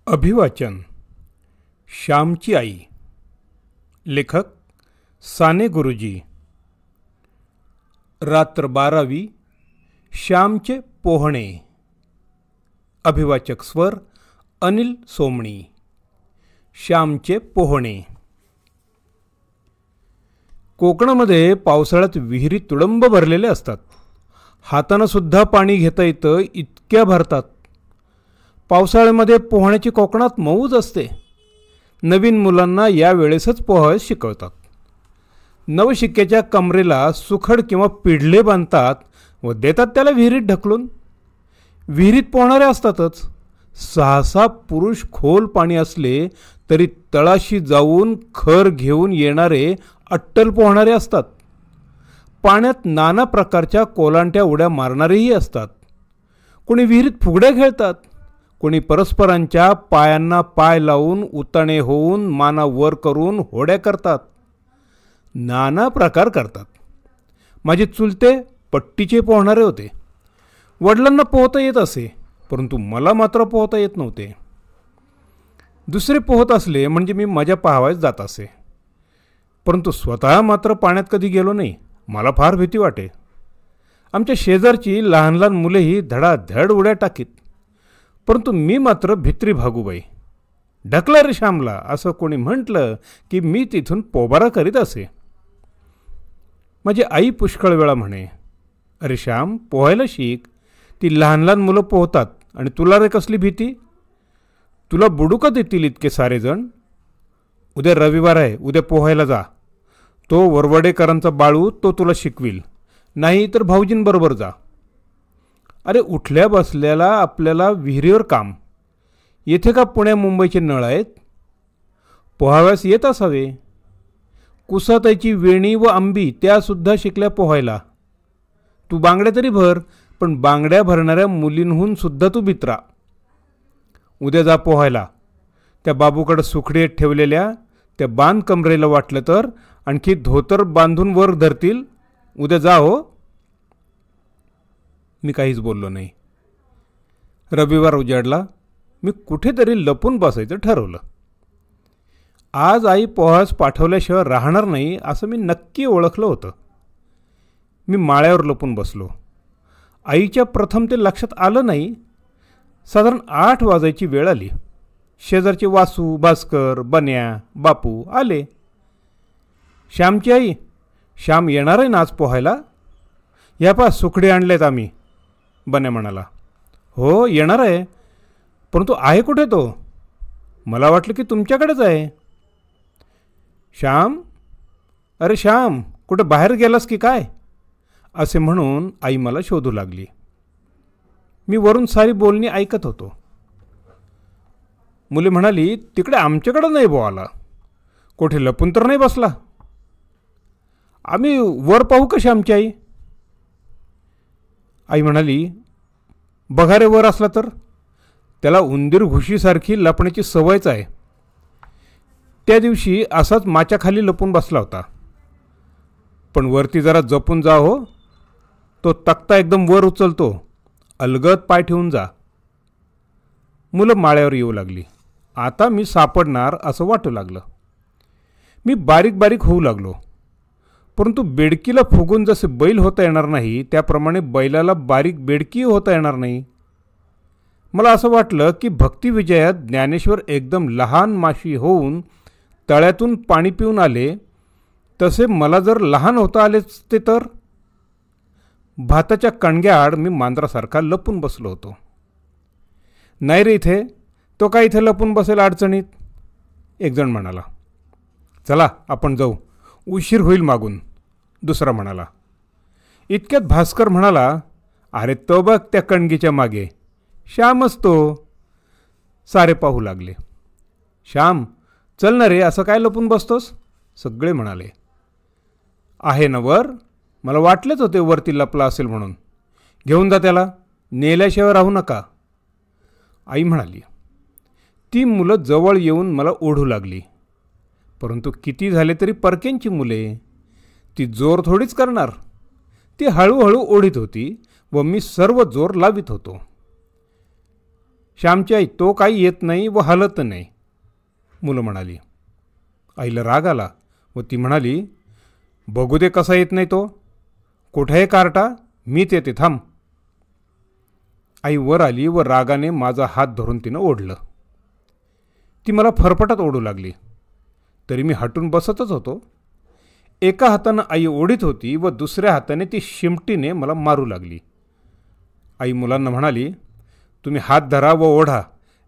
अभिवाचन श्यामची आई. लेखक साने गुरुजी. रात्र 12वी. श्यामचे पोहणे. अभिवाचक स्वर अनिल सोमणी. श्यामचे पोहणे. कोकणामध्ये पावसाळ्यात विहिरी तुडंब भरलेले असतात. हातानं सुद्धा पाणी घेता येतं इतक्या भरतात. पावसाळ्यामध्ये पोहण्याची कोकणात मौज असते. नवीन मुलांना या वेळेसच पोहायला शिकवतात. नवशिक्याच्या कमरेला सुखड किंवा पिढले बांधतात व देतात त्याला विहिरीत ढकलून. विहिरीत पोहणारे असतातच. 6-6 पुरुष खोल पाणी असले तरी तळाशी जाऊन खर घेऊन येणारे अट्टल पोहणारे असतात. पाण्यात नाना प्रकारच्या कोलांट्या उड्या मारणारेही असतात. कोणी विहिरीत फुगड्या खेळतात. कोणी परस्परांच्या पायांना पाय लावून उताणे होऊन माना वर करून होड्या करतात. नाना प्रकार करतात. माझे चुलते पट्टीचे पोहणारे होते. वडिलांना पोहता येत असे, परंतु मला मात्र पोहता येत नव्हते. दुसरे पोहत असले म्हणजे मी मजा पाहावयास जात असे, परंतु स्वतः मात्र पाण्यात कधी गेलो नाही. मला फार भीती वाटे. आमच्या शेजारची लहान लहान मुलेही धडाधड उड्या टाकीत, परंतु मी मात्र भित्री भागूबाई. ढकला रे श्यामला असं कोणी म्हटलं की मी तिथून पोबारा करीत असे. माझी आई पुष्कळ वेळा म्हणे, अरे श्याम, पोहायला शिक. ती लहान लहान मुलं पोहतात आणि तुला रे कसली भीती? तुला बुडू का देतील इतके सारेजण? उद्या रविवार आहे, उद्या पोहायला जा. तो वरवडेकरांचा बाळू तो तुला शिकविल, नाही तर भाऊजींबरोबर जा. अरे उठल्या बसल्याला आपल्याला विहिरीवर काम. येथे का पुण्या मुंबईचे नळ आहेत? पोहाव्यास येत असावे. कुसाताईची वेणी व आंबी त्यासुद्धा शिकल्या पोहायला. तू बांगड्या तरी भर, पण बांगड्या भरणाऱ्या मुलींहून सुद्धा तू भित्रा. उद्या जा पोहायला. त्या बाबूकडं सुखडीत ठेवलेल्या त्या बांध कमरेला वाटलं तर आणखी धोतर बांधून वर धरतील. उद्या जा हो. मी काहीच बोललो नाही. रविवार उजाडला. मी कुठेतरी लपून बसायचं ठरवलं. आज आई पोहास पाठवल्याशिवाय राहणार नाही असं मी नक्की ओळखलं होतं. मी माळ्यावर लपून बसलो. आईच्या प्रथम ते लक्षात आलं नाही. साधारण 8 वाजायची वेळ आली. शेजारचे वासू, भास्कर, बन्या, बापू आले. श्यामची आई, श्याम येणार आहे ना आज पोहायला? या पा सुखडे आणलेत आम्ही, बन्या म्हणाला. हो येणार आहे, परंतु आहे कुठे तो? मला वाटलं की तुमच्याकडेच आहे. श्याम, अरे श्याम, कुठे बाहेर गेलास की काय? असे म्हणून आई मला शोधू लागली. मी वरून सारी बोलणी ऐकत होतो. मुले म्हणाली, तिकडे आमच्याकडं नाही बोवाला. कुठे लपून तर नाही बसला? आम्ही वर पाहू का श्यामची आई? आई म्हणाली, बघा रे वर असला तर. त्याला उंदीर घुशीसारखी लपण्याची सवयच आहे. त्या दिवशी असाच माच्याखाली लपून बसला होता. पण वरती जरा जपून जा हो. तो तक्ता एकदम वर उचलतो. अलगद पाय ठेवून जा. मुलं माळ्यावर येऊ लागली. आता मी सापडणार असं वाटू लागलं. मी बारीक बारीक होऊ लागलो. परंतु बेडकीला फुगून जसे बैल होता येणार नाही, त्याप्रमाणे बैलाला बारीक बेडकी होता येणार नाही. मला असं वाटलं की भक्तिविजयात ज्ञानेश्वर एकदम लहान माशी होऊन तळ्यातून पाणी पिऊन आले, तसे मला जर लहान होता आले ते तर. भाताच्या कणग्याआड मी मांजरासारखा लपून बसलो होतो. नाही रे इथे, तो काय इथे लपून बसेल अडचणीत? एकजण म्हणाला. चला आपण जाऊ, उशीर होईल मागून. दुसरा म्हणाला. इतक्यात भास्कर म्हणाला, अरे तो बघ त्या कणगीच्या मागे, श्यामच तो. सारे पाहू लागले. श्याम, चल ना रे, असं काय लपून बसतोस? सगळे म्हणाले. आहे ना वर? मला वाटलेच होते वरती लपला असेल म्हणून. घेऊन जा त्याला, नेल्याशिवाय राहू नका. आई म्हणाली. ती मुलं जवळ येऊन मला ओढू लागली. परंतु किती झाले तरी परक्यांची मुले. ती जोर थोडीच करणार. ती हळूहळू ओढीत होती व मी सर्व जोर लावित होतो. श्यामची आई, तो काही येत नाही व हलत नाही, मुलं म्हणाली. आईला राग आला व ती म्हणाली, बघू दे कसा येत नाही तो, कुठे आहे कार्टा, मीच येते थांब. आई वर आली व रागाने माझा हात धरून तिनं ओढलं. ती मला फरफटत ओढू लागली. तरी मी हटून बसतच होतो. एका हातानं आई ओढीत होती व दुसऱ्या हाताने ती शिमटीने मला मारू लागली. आई मुलांना म्हणाली, तुम्ही हात धरा व ओढा,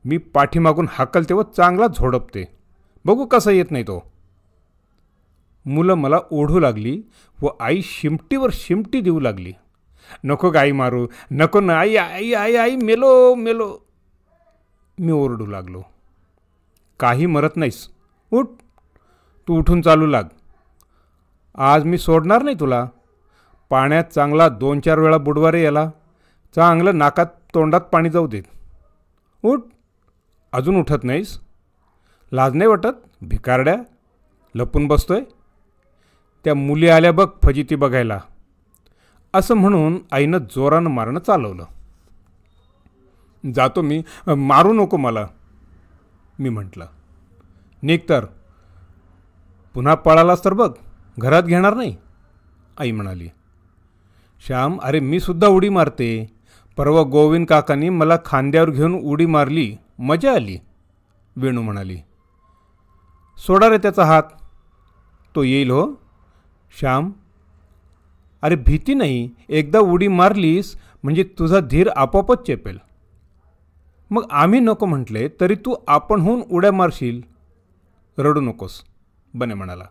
मी पाठीमागून हाकलते व चांगला झोडपते, बघू कसा येत नाही तो. मुलं मला ओढू लागली व आई शिमटीवर शिमटी देऊ लागली. नको गाई मारू, नको ना आई, आई आई आई, मेलो मेलो. मी ओरडू लागलो, काही मरत नाहीस, उठ, तू उठून चालू लाग. आज मी सोडणार नाही तुला. पाण्यात चांगला 2-4 वेळा बुडवा रे याला, चांगलं नाकात तोंडात पाणी जाऊ देत. उठ, अजून उठत नाहीस, लाज नाही वाटत, भिकारड्या, लपून बसतोय. त्या मुली आल्या बघ फजिती बघायला, असं म्हणून आईनं जोरानं मारणं चालवलं. जातो मी, मारू नको मला, मी म्हटलं. निघ तर, पुन्हा पळालास तर बघ, घरात घेणार नाही, आई म्हणाली. श्याम, अरे मी सुद्धा उडी मारते. परवा गोविंद काकांनी मला खांद्यावर घेऊन उडी मारली, मजा आली, वेणू म्हणाली. सोडा रे त्याचा हात, तो येईल हो. श्याम, अरे भीती नाही, एकदा उडी मारलीस म्हणजे तुझा धीर आपोआपच चेपेल. मग आम्ही नको म्हटले तरी तू आपणहून उड्या मारशील. रडू नकोस, बने म्हणाला.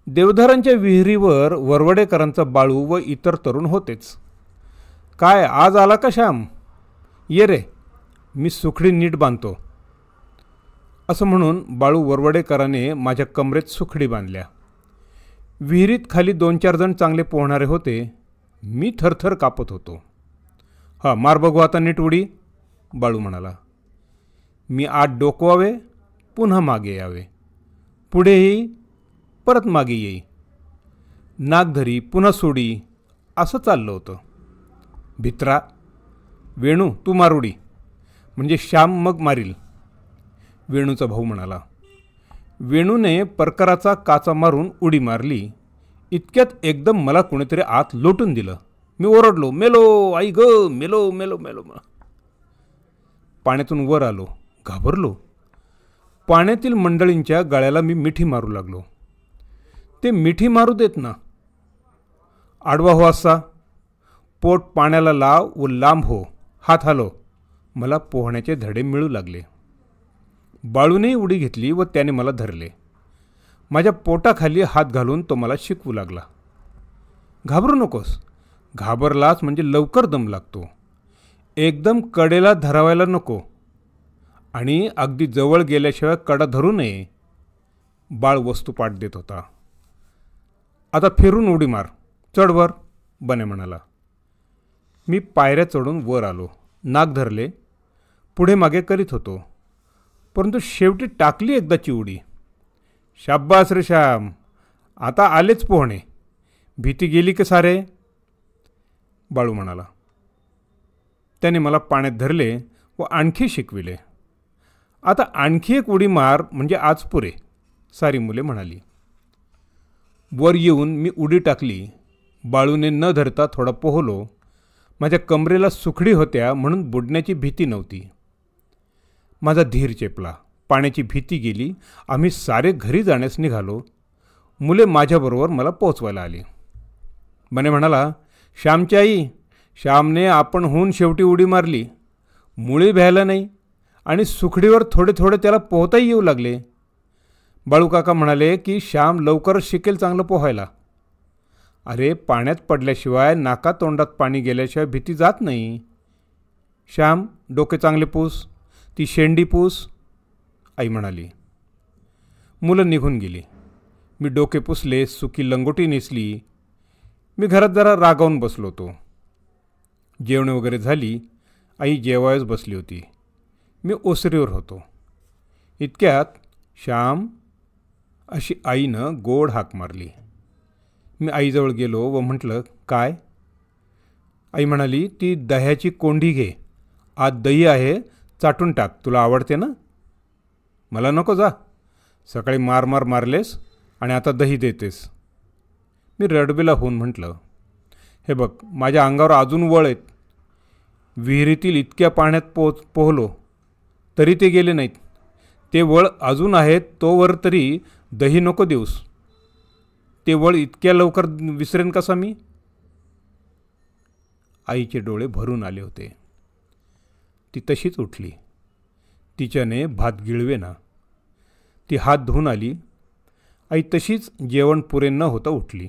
देवधरांच्या विहिरीवर वरवडेकरांचा बाळू व इतर तरुण होतेच. काय आज आला का श्याम, ये रे, मी सुखडी नीट बांधतो, असं म्हणून बाळू वरवडेकराने माझ्या कमरेत सुखडी बांधल्या. विहिरीत खाली 2-4 जण चांगले पोहणारे होते. मी थरथर कापत होतो. हा, मार बघू आता नीट उडी, बाळू म्हणाला. मी आत डोकवावे, पुन्हा मागे यावे, पुढे येई, परत मागे येई, नाक धरी, पुन्हा सोडी, असं चाललं होतं. भित्रा, वेणू तू मार उडी, म्हणजे श्याम मग मारील, वेणूचा भाऊ म्हणाला. वेणूने परकराचा काचा मारून उडी मारली. इतक्यात एकदम मला कुणीतरी आत लोटून दिलं. मी ओरडलो, मेलो, आई ग, मेलो मेलो मेलो. पाण्यातून वर आलो, घाबरलो. पाण्यातील मंडळींच्या गळ्याला मी मिठी मारू लागलो. ते मिठी मारू देत ना. आडवा हो असा, पोट पाण्याला लाव व लांब हो, हात हलव. मला पोहण्याचे धडे मिळू लागले. बाळूनेही उडी घेतली व त्याने मला धरले. माझ्या पोटाखाली हात घालून तो मला शिकवू लागला. घाबरू नकोस, घाबरलास म्हणजे लवकर दम लागतो. एकदम कडेला धरावायला नको आणि अगदी जवळ गेल्याशिवाय कडा धरू नये. बाळ वस्तुपाठ देत होता. आता फिरून उडी मार, चढ वर, बने म्हणाला. मी पायऱ्या चढून वर आलो, नाक धरले, पुढे मागे करीत होतो. परंतु शेवटी टाकली एकदाची उडी. शाब्बास रे श्याम, आता आलेच पोहणे, भीती गेली की सारे, बाळू म्हणाला. त्याने मला पाण्यात धरले व आणखी शिकविले. आता आणखी एक उडी मार म्हणजे आज पुरे, सारी मुले म्हणाली. वर येऊन मी उडी टाकली. बाळूने न धरता थोडा पोहलो. माझ्या कमरेला सुखडी होत्या म्हणून बुडण्याची भीती नव्हती. माझा धीर चेपला, पाण्याची भीती गेली. आम्ही सारे घरी जाण्यास निघालो. मुले माझ्याबरोबर मला पोचवायला आली. बने म्हणाला, श्यामची आई, श्यामने आपणहून शेवटी उडी मारली, मुळी भ्यायला नाही आणि सुखडीवर थोडे थोडे त्याला पोहताही येऊ लागले. बाळूकाका म्हणाले की श्याम लवकरच शिकेल चांगलं पोहायला. अरे पाण्यात पडल्याशिवाय नाका तोंडात पाणी गेल्याशिवाय भीती जात नाही. श्याम डोके चांगले पूस, ती शेंडी पूस, आई म्हणाली. मुलं निघून गेली. मी डोके पुसले, सुकी लंगोटी नेसली. मी घरात जरा रागावून बसलो होतो. जेवण वगैरे झाली. आई जेवायच बसली होती. मी ओसरीवर होतो. इतक्यात श्याम अशी आईनं गोड हाक मारली. मी आईजवळ गेलो व म्हटलं, काय? आई म्हणाली, ती दह्याची कोंडी घे आत दही आहे, चाटून टाक, तुला आवडते ना. मला नको, जा. सकाळी मार मार मारलेस आणि आता दही देतेस. मी रडबेला होऊन म्हटलं, हे बघ, माझ्या अंगावर अजून वळ आहेत. विहिरीतील इतक्या पाण्यात पोहलो तरी ते गेले नाहीत. ते वळ अजून आहेत, तोवर तरी दही नको देऊस. ते वळ इतक्या लवकर विसरेन कसा मी. आईचे डोळे भरून आले होते. ती तशीच उठली. तिच्याने भात गिळवेना. ती हात धुवून आली. आई तशीच जेवण पुरे न होता उठली.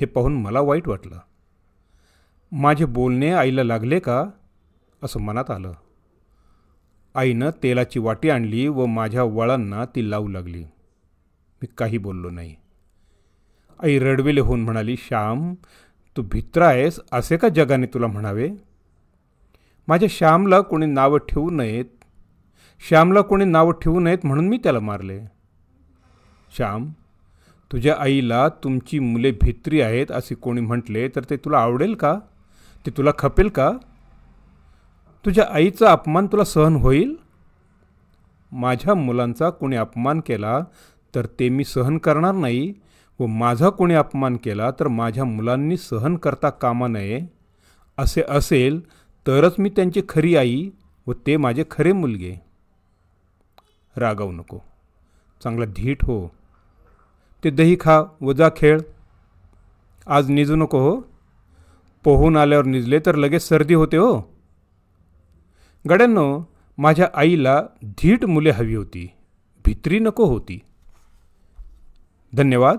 हे पाहून मला वाईट वाटलं. माझे बोलणे आईला लागले का असं मनात आलं. आईनं तेलाची वाटी आणली व माझ्या वळांना ती लावू लागली. मी काही बोललो नाही. आई रडवेले होऊन म्हणाली, श्याम, तू भित्रा आहेस असे का जगाने तुला म्हणावे. माझ्या श्यामला कोणी नावं ठेवू नयेत, श्यामला कोणी नावं ठेवू नयेत म्हणून मी त्याला मारले. श्याम, तुझ्या आईला तुमची मुले भित्री आहेत असे कोणी म्हटले तर ते तुला आवडेल का, ते तुला खपेल का. तुझ्या आईचा अपमान तुला सहन होईल. माझ्या मुलांचा कोणी अपमान केला तर ते मी सहन करणार नाही, व माझा कोणी अपमान केला तर माझ्या मुलांनी सहन करता कामा नये. असे असेल तरच मी त्यांची खरी आई व ते माझे खरे मुलगे. रागावू नको, चांगला धीट हो. ते दही खा व जा खेळ. आज निजू नको हो. पोहून आल्यावर निजले तर लगेच सर्दी होते हो. गड्यांनो, माझ्या आईला धीट मुले हवी होती, भित्री नको होती. धन्यवाद.